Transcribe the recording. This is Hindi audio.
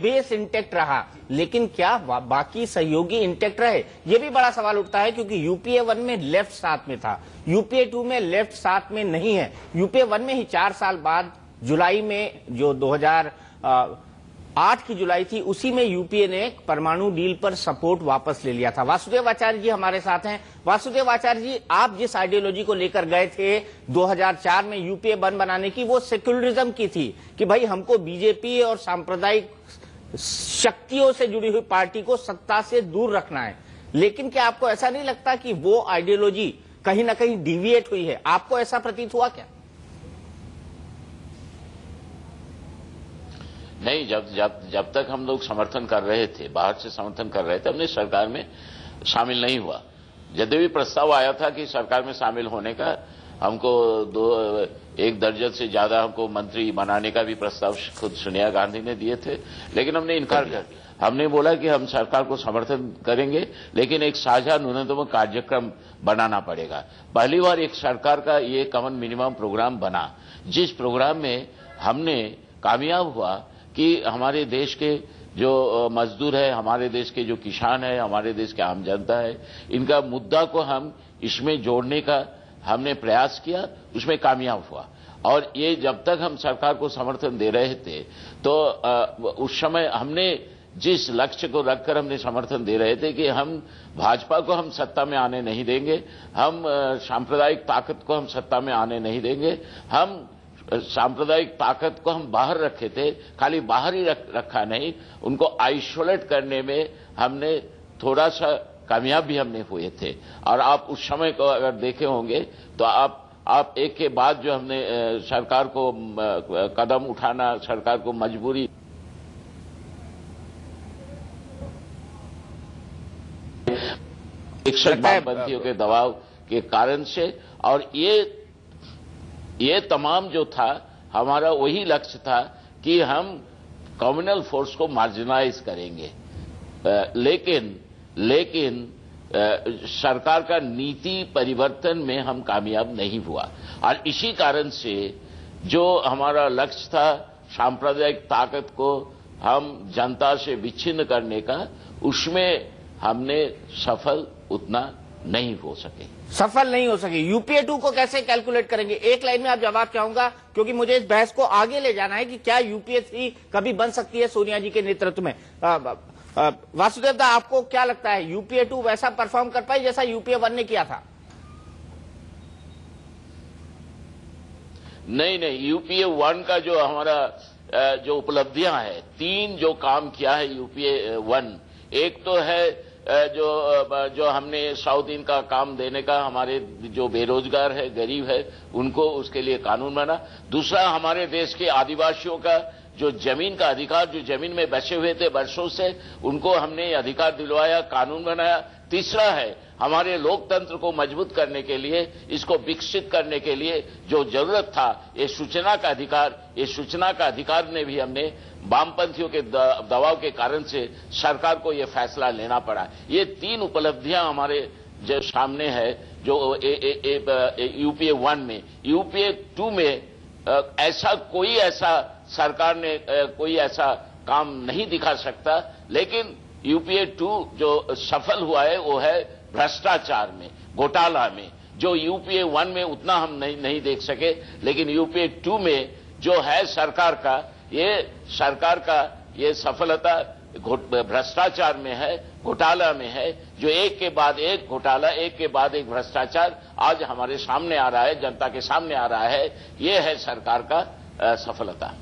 बेस इंटेक्ट रहा, लेकिन क्या बाकी सहयोगी इंटेक्ट रहे? ये भी बड़ा सवाल उठता है, क्योंकि यूपीए 1 में लेफ्ट साथ में था, यूपीए 2 में लेफ्ट साथ में नहीं है। यूपीए 1 में ही 4 साल बाद जुलाई में, जो 2008 की जुलाई थी, उसी में यूपीए ने परमाणु डील पर सपोर्ट वापस ले लिया था। वासुदेव आचार्य जी हमारे साथ हैं। वासुदेव आचार्य जी, आप जिस आइडियोलॉजी को लेकर गए थे 2004 में यूपीए 1 बनाने की, वो सेक्युलरिज्म की थी कि भाई हमको बीजेपी और सांप्रदायिक शक्तियों से जुड़ी हुई पार्टी को सत्ता से दूर रखना है। लेकिन क्या आपको ऐसा नहीं लगता कि वो आइडियोलॉजी कहीं ना कहीं डिविएट हुई है? आपको ऐसा प्रतीत हुआ क्या? नहीं, जब तक हम लोग समर्थन कर रहे थे, बाहर से समर्थन कर रहे थे, हमने सरकार में शामिल नहीं हुआ। यद्यपि प्रस्ताव आया था कि सरकार में शामिल होने का, हमको 1 दर्जन से ज्यादा हमको मंत्री बनाने का भी प्रस्ताव खुद सोनिया गांधी ने दिए थे, लेकिन हमने इनकार कर दिया। हमने बोला कि हम सरकार को समर्थन करेंगे, लेकिन एक साझा न्यूनतम कार्यक्रम बनाना पड़ेगा। पहली बार एक सरकार का ये कॉमन मिनिमम प्रोग्राम बना, जिस प्रोग्राम में हमने कामयाब हुआ कि हमारे देश के जो मजदूर है, हमारे देश के जो किसान है, हमारे देश के आम जनता है, इनका मुद्दा को हम इसमें जोड़ने का हमने प्रयास किया, उसमें कामयाब हुआ। और ये जब तक हम सरकार को समर्थन दे रहे थे, तो उस समय हमने जिस लक्ष्य को रखकर हमने समर्थन दे रहे थे कि हम भाजपा को हम सत्ता में आने नहीं देंगे, हम सांप्रदायिक ताकत को हम सत्ता में आने नहीं देंगे, हम सांप्रदायिक ताकत को हम बाहर रखे थे, खाली बाहर ही रखा नहीं, उनको आइसोलेट करने में हमने थोड़ा सा कामयाब भी हमने हुए थे। और आप उस समय को अगर देखे होंगे तो आप एक के बाद जो हमने सरकार को कदम उठाना, सरकार को मजबूरी वामपंथियों के दबाव के कारण से, और ये तमाम जो था हमारा वही लक्ष्य था कि हम कम्युनल फोर्स को मार्जिनाइज करेंगे। लेकिन सरकार का नीति परिवर्तन में हम कामयाब नहीं हुआ, और इसी कारण से जो हमारा लक्ष्य था सांप्रदायिक ताकत को हम जनता से विच्छिन्न करने का, उसमें हमने सफल उतना नहीं हो सके। सफल नहीं हो सके। यूपीए 2 को कैसे कैलकुलेट करेंगे? एक लाइन में आप जवाब चाहूंगा, क्योंकि मुझे इस बहस को आगे ले जाना है कि क्या यूपीए 3 कभी बन सकती है सोनिया जी के नेतृत्व में। वासुदेव दा, आपको क्या लगता है, यूपीए 2 वैसा परफॉर्म कर पाई जैसा यूपीए 1 ने किया था? नहीं, यूपीए 1 का जो हमारा जो उपलब्धियां है, 3 जो काम किया है यूपीए 1, एक तो है जो हमने 100 दिन का काम देने का, हमारे जो बेरोजगार है, गरीब है, उनको उसके लिए कानून बना। दूसरा, हमारे देश के आदिवासियों का जो जमीन का अधिकार, जो जमीन में बसे हुए थे वर्षों से, उनको हमने अधिकार दिलवाया, कानून बनाया। तीसरा है, हमारे लोकतंत्र को मजबूत करने के लिए, इसको विकसित करने के लिए जो जरूरत था, ये सूचना का अधिकार, ये सूचना का अधिकार ने भी हमने वामपंथियों के दबाव के कारण से सरकार को ये फैसला लेना पड़ा। ये 3 उपलब्धियां हमारे जो सामने है, जो यूपीए 1 में। यूपीए 2 में कोई ऐसा सरकार ने कोई ऐसा काम नहीं दिखा सकता, लेकिन यूपीए 2 जो सफल हुआ है वो है भ्रष्टाचार में, घोटाला में, जो यूपीए 1 में उतना हम नहीं देख सके, लेकिन यूपीए 2 में जो है सरकार का ये सफलता भ्रष्टाचार में है, घोटाला में है, जो एक के बाद एक घोटाला, एक के बाद एक भ्रष्टाचार आज हमारे सामने आ रहा है, जनता के सामने आ रहा है। ये है सरकार का सफलता।